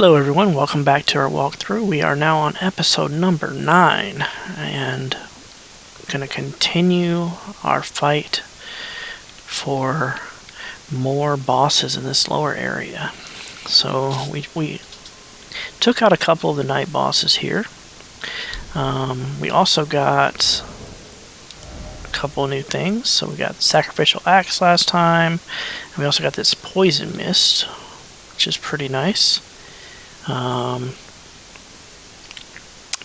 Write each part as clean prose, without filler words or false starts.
Hello everyone, welcome back to our walkthrough. We are now on episode number 9 and going to continue our fight for more bosses in this lower area. So we took out a couple of the night bosses here. We also got a couple of new things. So we got the sacrificial axe last time, and we also got this poison mist, which is pretty nice.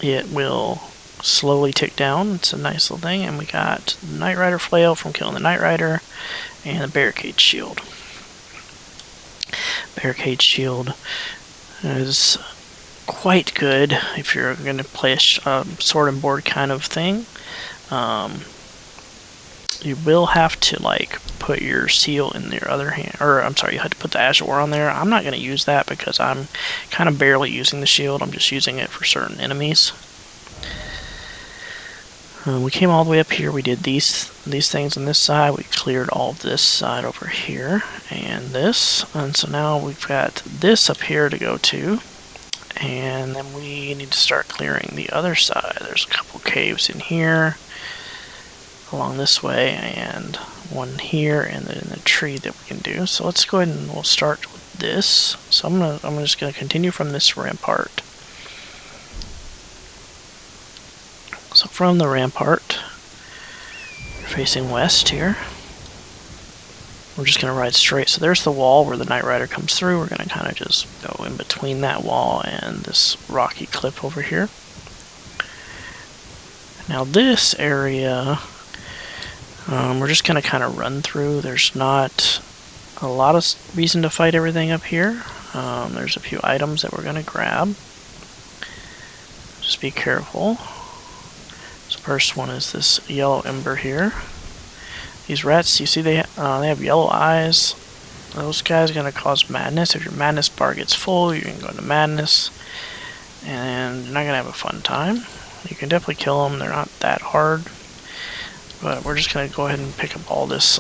It will slowly tick down. It's a nice little thing. And we got the Night Rider flail from killing the Night Rider, and the barricade shield. Barricade shield is quite good if you're going to play a sword and board kind of thing. You will have to put your seal in your other hand, or I'm sorry, you had to put the azure on there. I'm not going to use that because I'm kind of barely using the shield. I'm just using it for certain enemies. We came all the way up here. We did these things on this side. We cleared all of this side over here and this, and so now we've got this up here to go to, and then we need to start clearing the other side. There's a couple caves in here along this way, and one here, and then a tree that we can do. So let's go ahead and we'll start with this. So I'm just gonna continue from this rampart. So from the rampart, we're facing west here. We're just gonna ride straight. So there's the wall where the Night Rider comes through. We're gonna kind of just go in between that wall and this rocky cliff over here. Now this area, we're just going to kind of run through. There's not a lot of reason to fight everything up here. There's a few items that we're going to grab. Just be careful. So first one is this yellow ember here. These rats, you see they have yellow eyes. Those guys are going to cause madness. If your madness bar gets full, you can go into madness, and you're not going to have a fun time. You can definitely kill them. They're not that hard. But we're just going to go ahead and pick up all this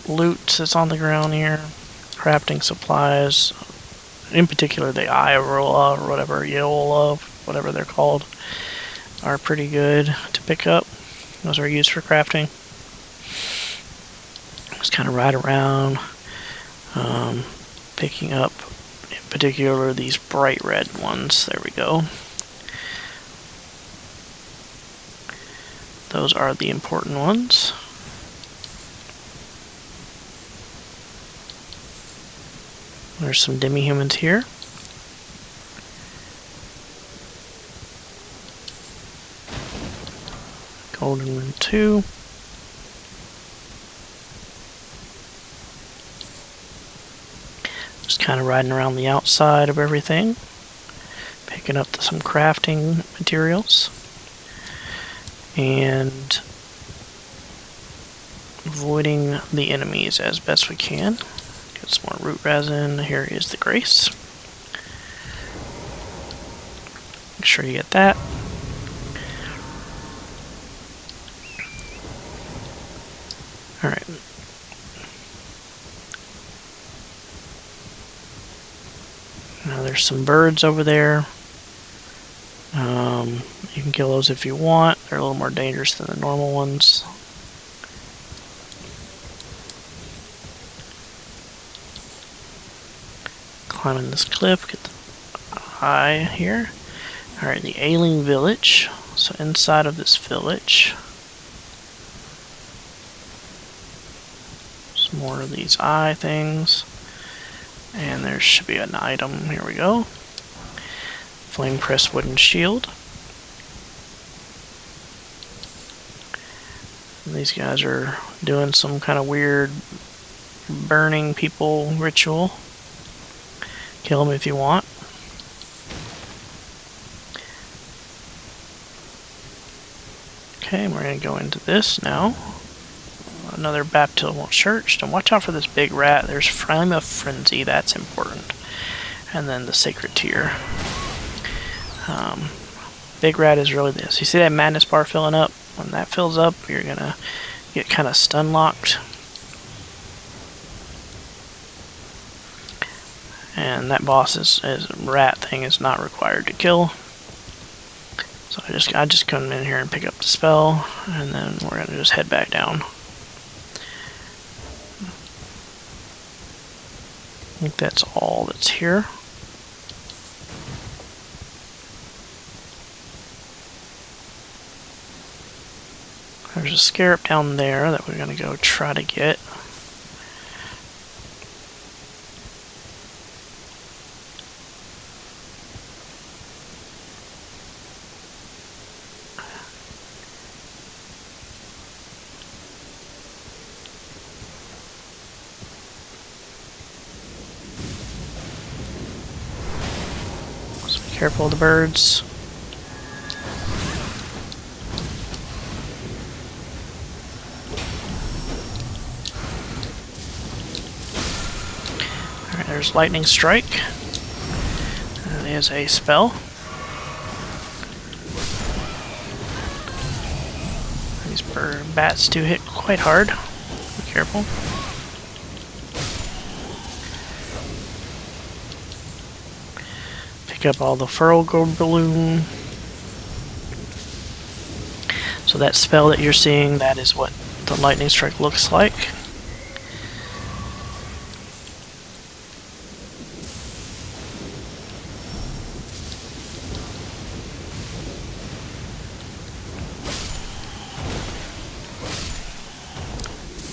loot that's on the ground here. Crafting supplies. In particular, the Iola or whatever, Yola, whatever they're called, are pretty good to pick up. Those are used for crafting. Just kind of ride around, picking up, in particular, these bright red ones. There we go. Those are the important ones. There's some demi-humans here. Golden Rune 2. Just kind of riding around the outside of everything. Picking up some crafting materials. And avoiding the enemies as best we can. Get some more root resin. Here is the grace. Make sure you get that. Alright. Now there's some birds over there. You can kill those if you want. They're a little more dangerous than the normal ones. Climbing this cliff, get the eye here. Alright, the ailing village. So inside of this village, some more of these eye things. And there should be an item. Here we go. Flame pressed wooden shield. These guys are doing some kind of weird burning people ritual. Kill them if you want. Okay, we're going to go into this now. Another baptismal church. And watch out for this big rat. There's Flame of Frenzy. That's important. And then the sacred tier. Big rat is really this. You see that madness bar filling up? When that fills up, you're gonna get kind of stun locked. And that boss is rat thing is not required to kill. So I just come in here and pick up the spell, and then we're gonna just head back down. I think that's all that's here. There's a scarab down there that we're gonna go try to get. Careful of the birds. Alright, there's lightning strike. That is a spell. These bats do hit quite hard. Be careful. Up all the furl gold balloon. So that spell that you're seeing, that is what the lightning strike looks like.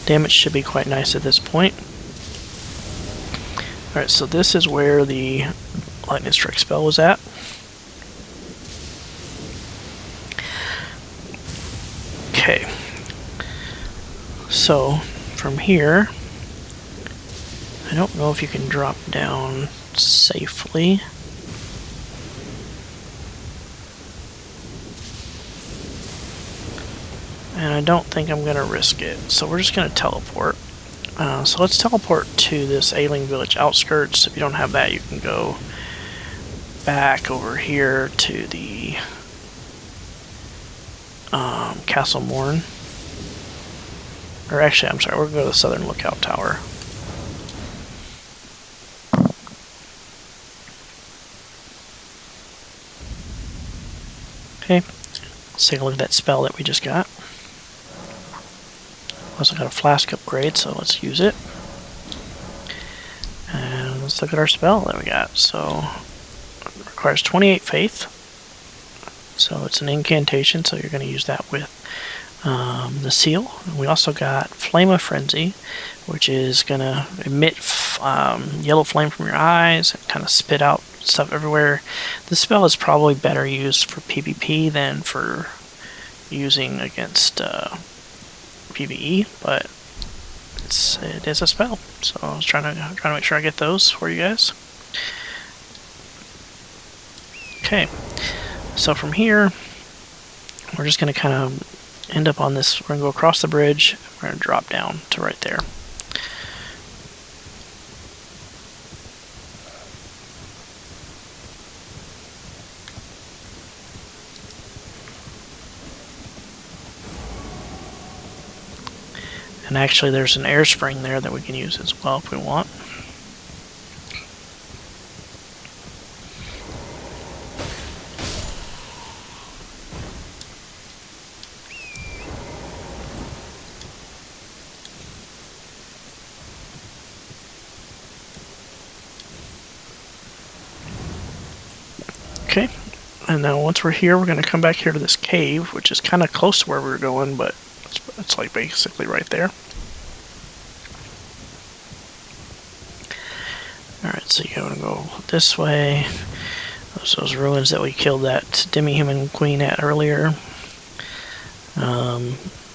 Damage should be quite nice at this point. Alright, so this is where the lightning strike spell was at. Okay. So, from here, I don't know if you can drop down safely. And I don't think I'm going to risk it. So we're just going to teleport. So let's teleport to this Ailing Village outskirts. If you don't have that, you can go back over here to the Castle Morn. Or actually, I'm sorry, we're going to go to the Southern Lookout Tower. Okay, let's take a look at that spell that we just got. Also got a flask upgrade, so let's use it. And let's look at our spell that we got. So it requires 28 faith. So it's an incantation, so you're going to use that with the seal. And we also got Flame of Frenzy, which is going to emit yellow flame from your eyes and kind of spit out stuff everywhere. This spell is probably better used for PvP than for using against PvE, but it is a spell. So I was trying to make sure I get those for you guys. Okay, so from here, we're just going to kind of end up on this. We're going to go across the bridge. We're going to drop down to right there. And actually there's an air spring there that we can use as well if we want. Okay, and now once we're here, we're going to come back here to this cave, which is kind of close to where we were going, but it's like basically right there. Alright, so you're going to go this way. Those ruins that we killed that demi-human queen at earlier.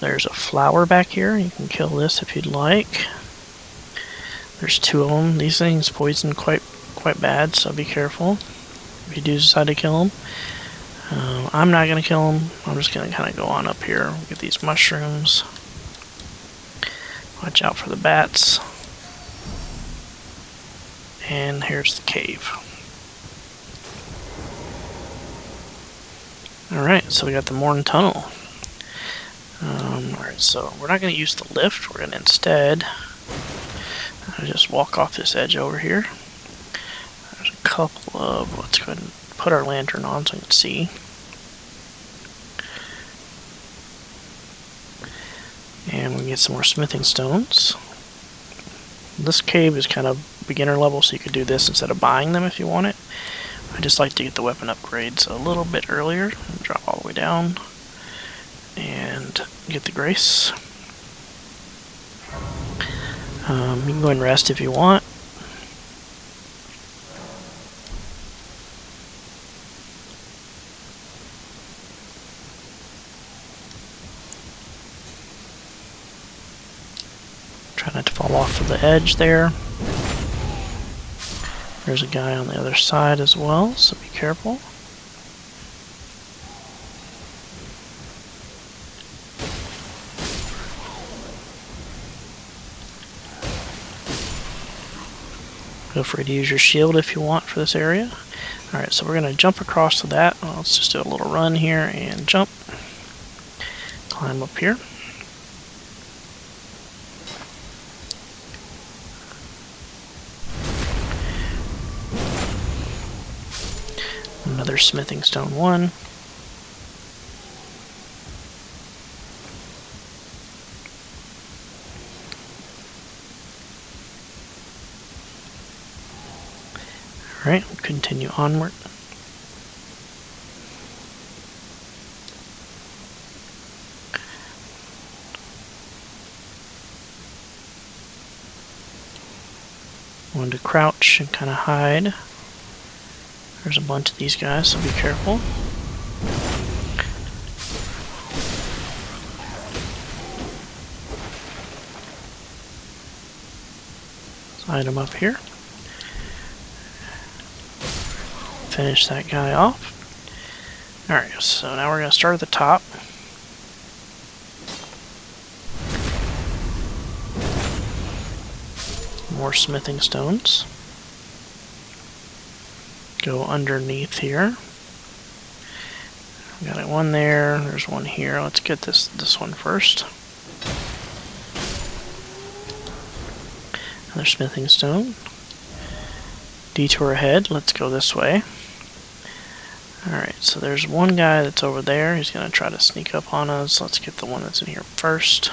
There's a flower back here. You can kill this if you'd like. There's two of them. These things poison quite bad, so be careful if you do decide to kill them. I'm not going to kill them. I'm just going to kind of go on up here, get these mushrooms. Watch out for the bats. And here's the cave. Alright, so we got the Morn Tunnel. Alright, so we're not going to use the lift. We're going to instead just walk off this edge over here. couple of, let's go ahead and put our lantern on so we can see. And we get some more smithing stones. This cave is kind of beginner level, so you could do this instead of buying them if you want it. I just like to get the weapon upgrades a little bit earlier. Drop all the way down and get the grace. You can go and rest if you want. Try not to fall off of the edge there. There's a guy on the other side as well, so be careful. Feel free to use your shield if you want for this area. Alright, so we're going to jump across to that. Well, let's just do a little run here and jump. Climb up here. Another smithing stone 1. Alright, we'll continue onward. One to crouch and kind of hide. There's a bunch of these guys, so be careful. Slide him up here. Finish that guy off. Alright, so now we're going to start at the top. More smithing stones. Go underneath here. Got one there, there's one here. Let's get this one first. Another smithing stone. Detour ahead, let's go this way. Alright, so there's one guy that's over there. He's going to try to sneak up on us. Let's get the one that's in here first.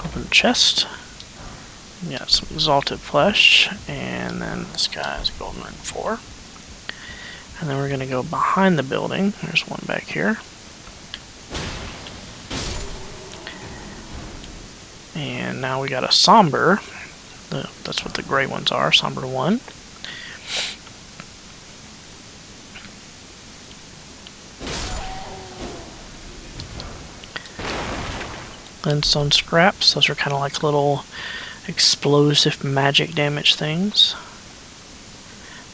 Open the chest. We got some exalted flesh, and then this guy's golden ring 4. And then we're going to go behind the building. There's one back here. And now we got a somber. That's what the gray ones are, somber 1. Glintstone scraps. Those are kind of like little explosive magic damage things.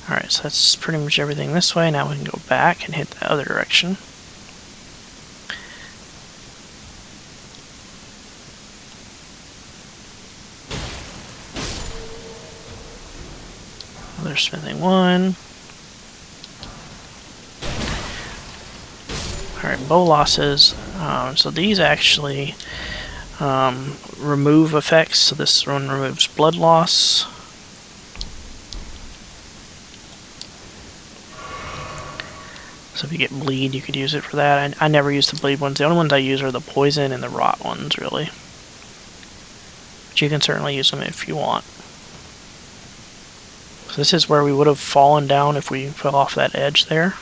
Alright, so that's pretty much everything this way. Now we can go back and hit the other direction. Another smithing 1. Alright, bow losses. So these actually remove effects. So this one removes blood loss. So if you get bleed, you could use it for that. I never use the bleed ones. The only ones I use are the poison and the rot ones, really. But you can certainly use them if you want. So this is where we would have fallen down if we fell off that edge there.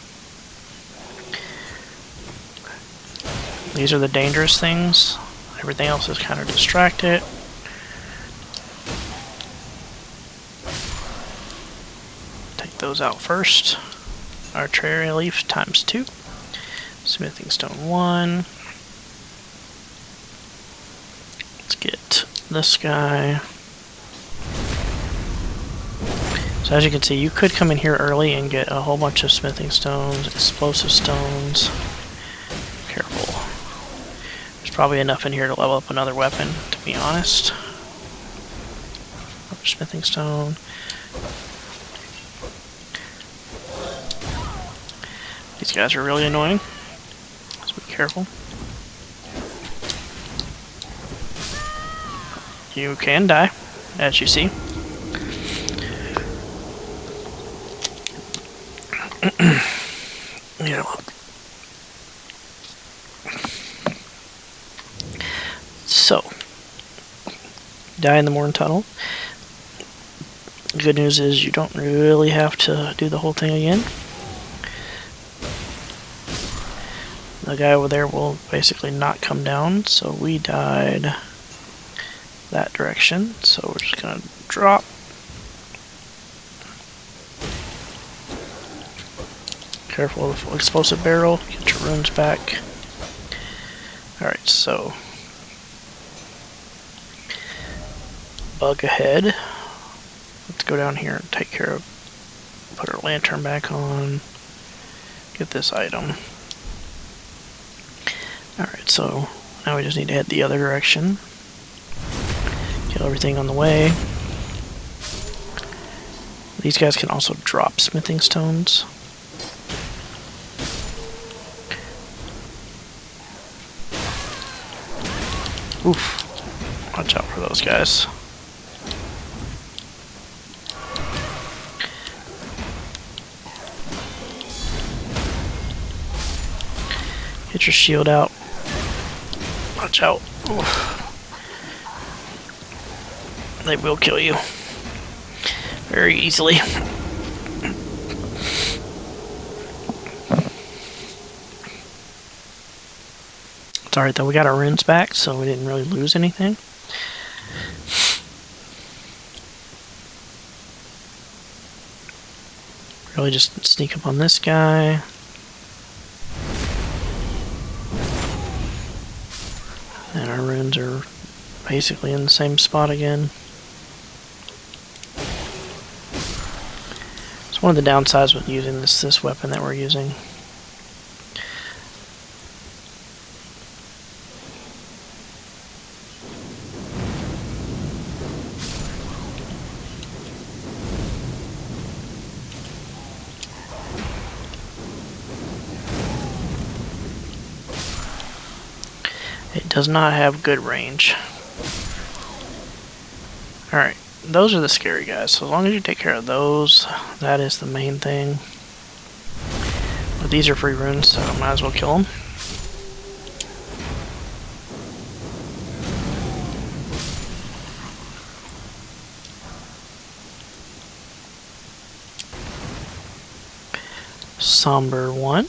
These are the dangerous things. Everything else is kind of distracted. Take those out first. Archery leaf times 2. Smithing stone 1. Let's get this guy. So as you can see, you could come in here early and get a whole bunch of smithing stones, explosive stones. Careful. There's probably enough in here to level up another weapon, to be honest. Another smithing stone. These guys are really annoying. So be careful. You can die, as you see. You know. So, die in the Morn Tunnel. Good news is you don't really have to do the whole thing again. The guy over there will basically not come down, so we died that direction. So we're just gonna drop. Careful of the explosive barrel, get your runes back. Alright, so bug ahead. Let's go down here and take care of, put our lantern back on, get this item. Alright, so now we just need to head the other direction. Kill everything on the way. These guys can also drop smithing stones. Oof. Watch out for those guys. Get your shield out. Watch out. Oof. They will kill you very easily. It's alright though, we got our runes back, so we didn't really lose anything. Really just sneak up on this guy. And our runes are basically in the same spot again. It's one of the downsides with using this weapon that we're using. It does not have good range. Alright, those are the scary guys, so as long as you take care of those, that is the main thing. But these are free runes, so I might as well kill them. Somber 1.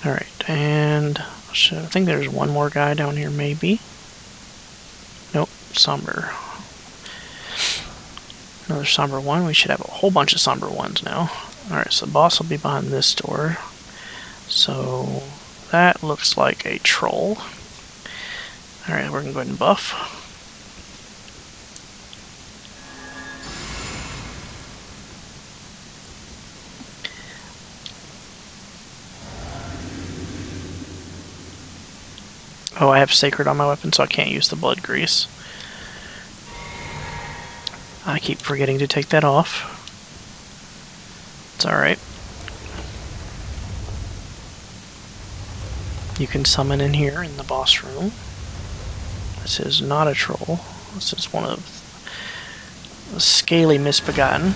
Alright, and I think there's one more guy down here, maybe. Nope, Somber. Another Somber 1. We should have a whole bunch of Somber 1s now. Alright, so the boss will be behind this door. So that looks like a troll. Alright, we're going to go ahead and buff. Oh, I have Sacred on my weapon, so I can't use the blood grease. I keep forgetting to take that off. It's alright. You can summon in here in the boss room. This is not a troll. This is one of the scaly misbegotten.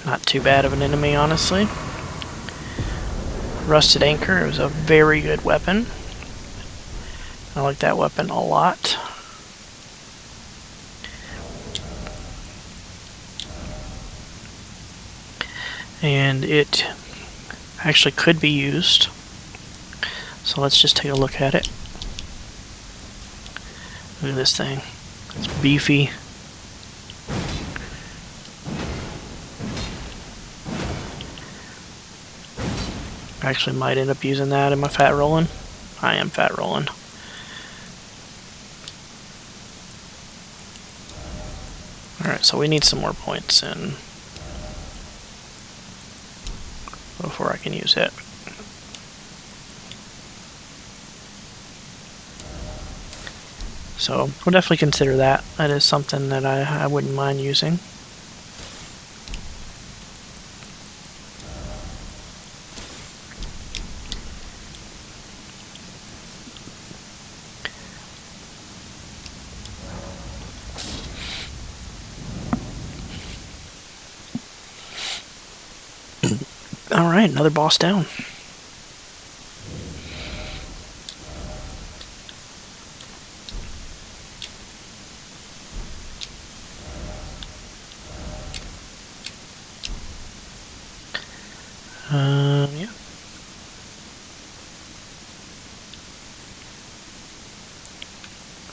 Not too bad of an enemy, honestly. Rusted Anchor is a very good weapon. I like that weapon a lot. And it actually could be used. So let's just take a look at it. Look at this thing. It's beefy. I actually might end up using that in my fat rolling. I am fat rolling. Alright, so we need some more points in before I can use it. So we'll definitely consider that. That is something that I wouldn't mind using. Alright, another boss down. Yeah.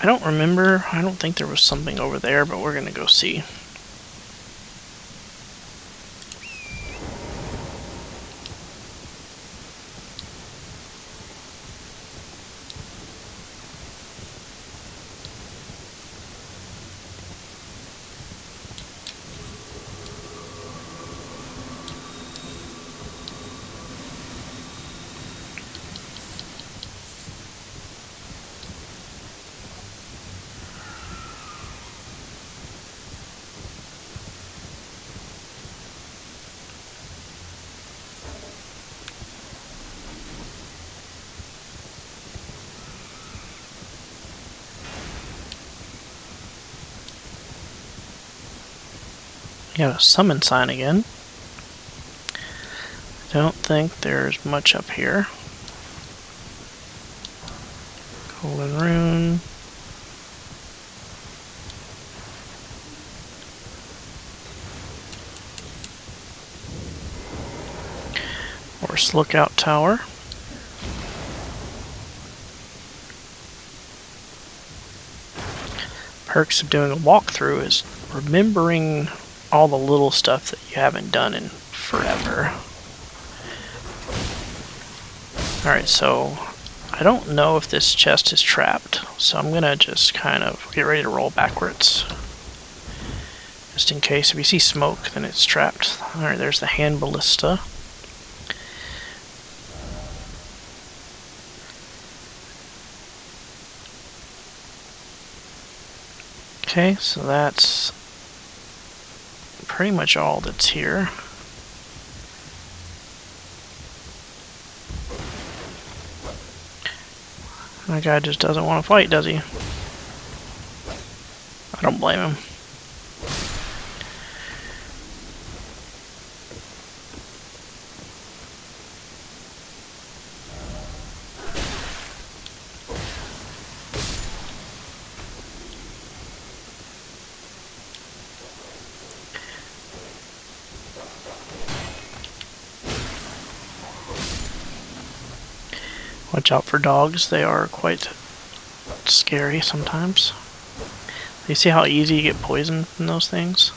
I don't remember. I don't think there was something over there, but we're gonna go see. Got a summon sign again. Don't think there's much up here. Golden rune. Horse lookout tower. Perks of doing a walkthrough is remembering all the little stuff that you haven't done in forever. Alright, so I don't know if this chest is trapped, so I'm gonna just kind of get ready to roll backwards. Just in case. If you see smoke, then it's trapped. Alright, there's the hand ballista. Okay, so that's pretty much all that's here. That guy just doesn't want to fight, does he? I don't blame him. Watch out for dogs, they are quite scary sometimes. You see how easy you get poisoned from those things?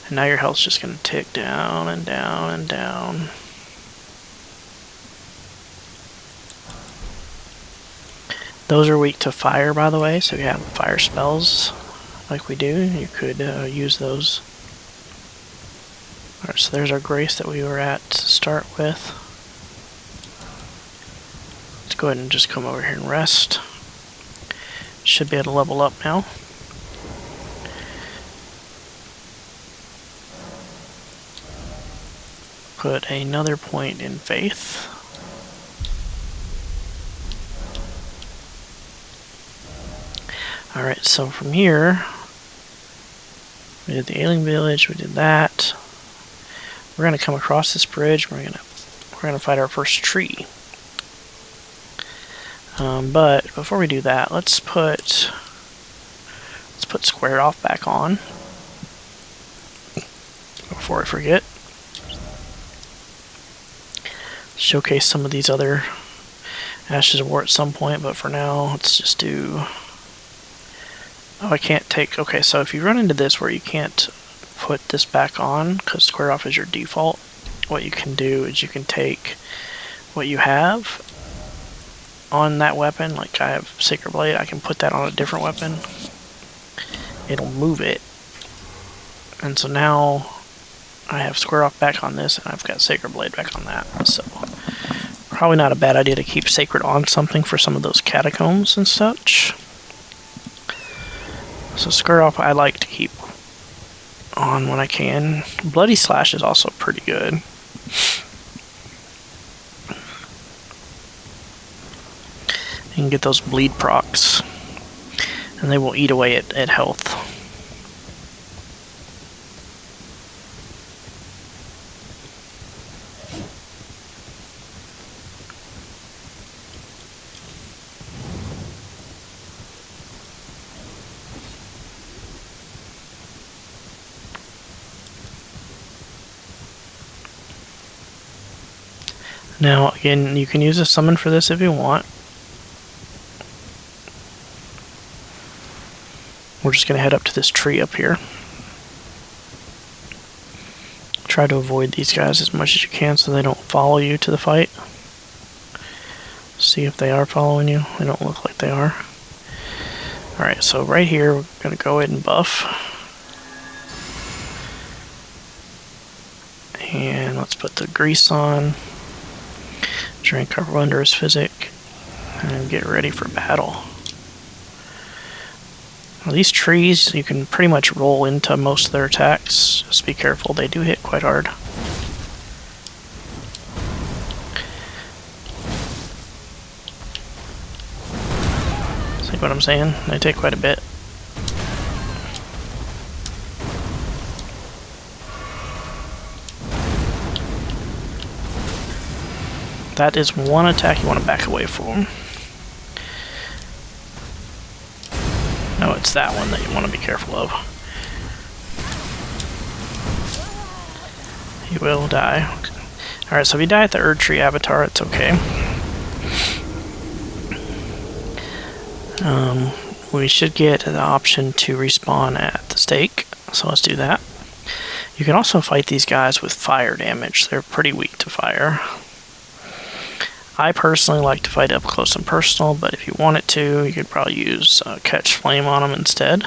And now your health's just going to tick down and down and down. Those are weak to fire, by the way, so if you have fire spells like we do, you could use those. Alright, so there's our grace that we were at to start with. Let's go ahead and just come over here and rest. Should be able to level up now. Put another point in faith. Alright, so from here, we did the alien village, we did that. We're gonna come across this bridge, we're gonna fight our first tree. But before we do that, let's put square off back on before I forget. Showcase some of these other Ashes of War at some point, but for now, let's just do. Oh, I can't take. Okay, so if you run into this where you can't put this back on because square off is your default, what you can do is you can take what you have on that weapon, like I have Sacred Blade, I can put that on a different weapon. It'll move it. And so now I have Square Off back on this, and I've got Sacred Blade back on that. So probably not a bad idea to keep Sacred on something for some of those catacombs and such. So Square Off I like to keep on when I can. Bloody Slash is also pretty good. You can get those bleed procs, and they will eat away at health. Now, again, you can use a summon for this if you want. We're just going to head up to this tree up here. Try to avoid these guys as much as you can so they don't follow you to the fight. See if they are following you. They don't look like they are. Alright, so right here, we're going to go ahead and buff. And let's put the grease on. Drink our Wondrous Physic. And get ready for battle. Now, these trees, you can pretty much roll into most of their attacks. Just be careful, they do hit quite hard. See what I'm saying? They take quite a bit. That is one attack you want to back away from. No, it's that one that you want to be careful of. He will die. Alright, so if you die at the erdtree avatar, it's okay. We should get the option to respawn at the stake, so let's do that. You can also fight these guys with fire damage. They're pretty weak to fire. I personally like to fight up close and personal, but if you wanted to, you could probably use Catch Flame on them instead.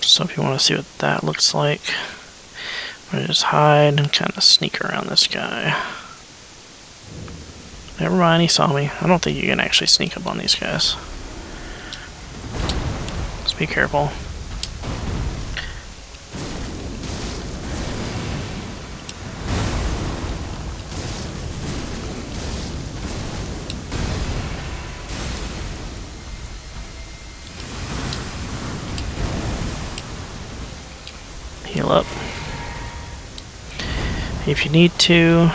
So if you want to see what that looks like, I'm going to just hide and kind of sneak around this guy. Never mind, he saw me. I don't think you can actually sneak up on these guys. Just be careful. Heal up. If you need to.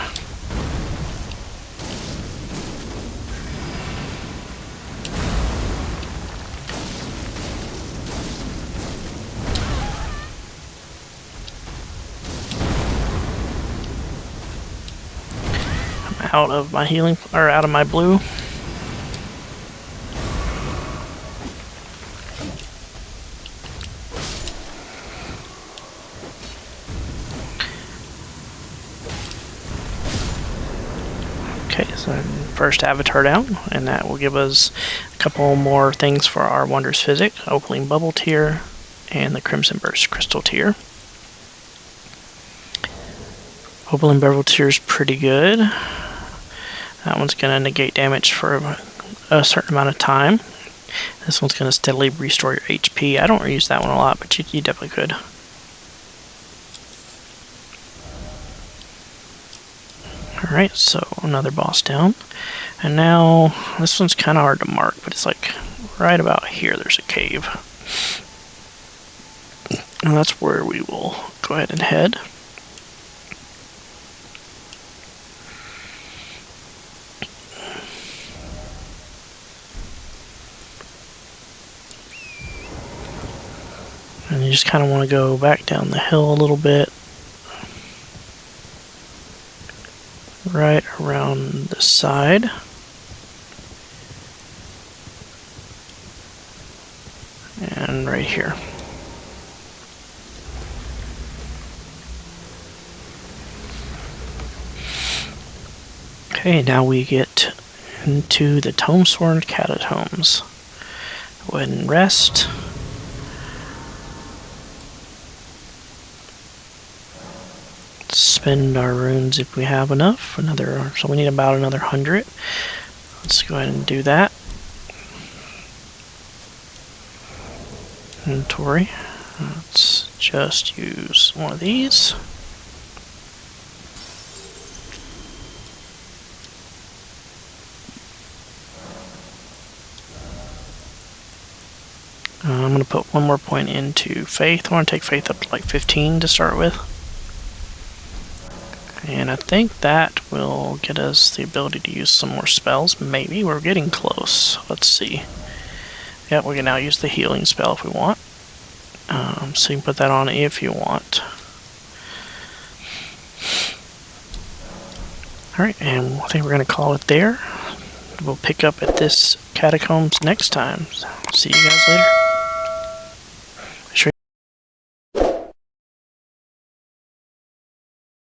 I'm out of my healing, or out of my blue. Okay, so first avatar down, and that will give us a couple more things for our Wondrous Physic, Opaline Bubble tier, and the Crimson Burst Crystal tier. Opaline Bubble tier is pretty good. That one's going to negate damage for a certain amount of time. This one's going to steadily restore your HP. I don't use that one a lot, but you definitely could. Alright, so another boss down. And now, this one's kind of hard to mark, but it's like right about here there's a cave. And that's where we will go ahead and head. And you just kind of want to go back down the hill a little bit. Right around the side. And right here. Okay, now we get into the Tomesworn Catacombs. Go ahead and rest. Spend our runes if we have enough. So we need about another 100. Let's go ahead and do that. Inventory. Let's just use one of these. I'm going to put one more point into Faith. I want to take Faith up to like 15 to start with. And I think that will get us the ability to use some more spells. Maybe. We're getting close. Let's see. Yep, we can now use the healing spell if we want. So you can put that on if you want. Alright, and I think we're going to call it there. We'll pick up at this catacombs next time. See you guys later.